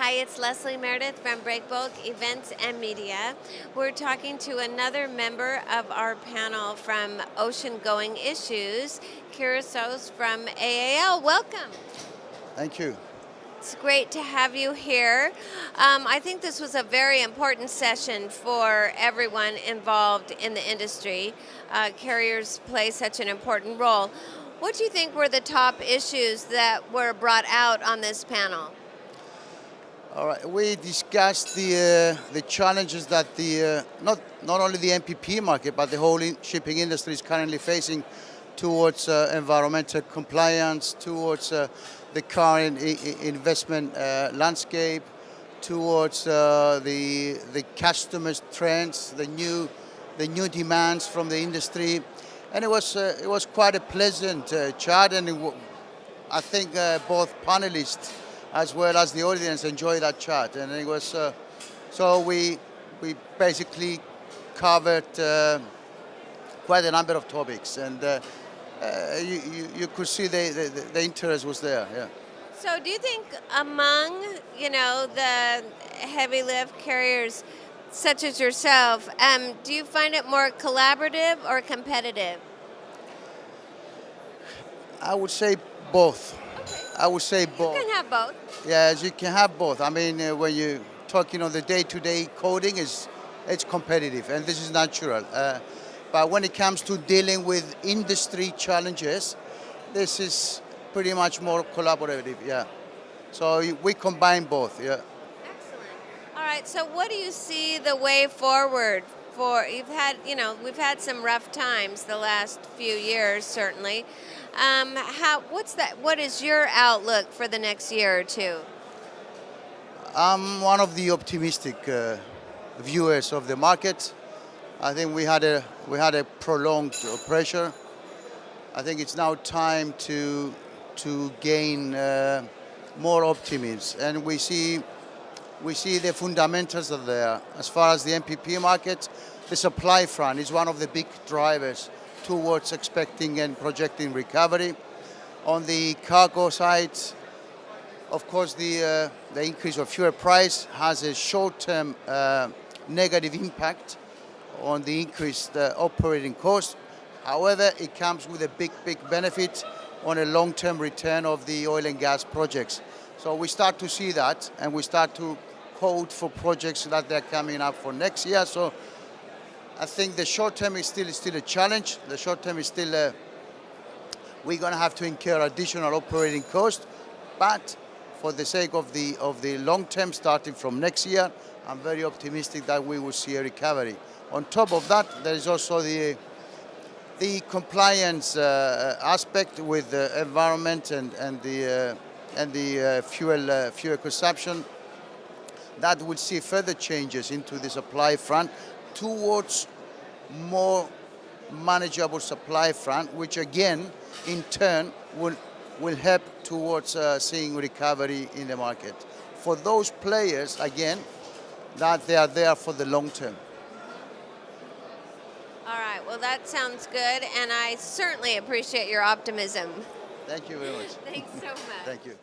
Hi, it's Leslie Meredith from Breakbulk Events and Media. We're talking to another member of our panel from Ocean Going Issues, Kyriacos from AAL. Welcome. Thank you. It's great to have you here. I think this was a very important session for everyone involved in the industry. Carriers play such an important role. What do you think were the top issues that were brought out on this panel? All right, we discussed the challenges that the not only the MPP market but the whole shipping industry is currently facing towards environmental compliance, towards the current investment landscape, towards the customers' trends, the new demands from the industry, and it was quite a pleasant chat, and I think both panelists as well as the audience enjoyed that chat, and it was so we basically covered quite a number of topics, and you could see the interest was there. Yeah. So do you think among, the heavy lift carriers such as yourself, do you find it more collaborative or competitive? I would say both. I would say both. You can have both. Yes, you can have both. I mean, when you're talking on the day-to-day coding, it's competitive, and this is natural. But when it comes to dealing with industry challenges, this is pretty much more collaborative. Yeah. So we combine both. Yeah. Excellent. All right. So what do you see the way forward? We've had some rough times the last few years, certainly. What is your outlook for the next year or two? I'm one of the optimistic viewers of the market. I think we had a prolonged pressure. I think it's now time to gain more optimism, and we see the fundamentals are there. As far as the MPP market, the supply front is one of the big drivers towards expecting and projecting recovery. On the cargo side, of course, the increase of fuel price has a short-term negative impact on the increased operating cost. However, it comes with a big benefit on a long-term return of the oil and gas projects. So we start to see that, and we start to quote for projects that they're coming up for next year. So I think the short term is still a challenge. The short term is still we're going to have to incur additional operating costs, but for the sake of the long term, starting from next year, I'm very optimistic that we will see a recovery. On top of that, there is also the compliance aspect with the environment and the fuel consumption. That will see further changes into the supply front towards more manageable supply front, which again, in turn, will help towards seeing recovery in the market. For those players, again, that they are there for the long term. All right, well, that sounds good, and I certainly appreciate your optimism. Thank you very much. Thanks so much. Thank you.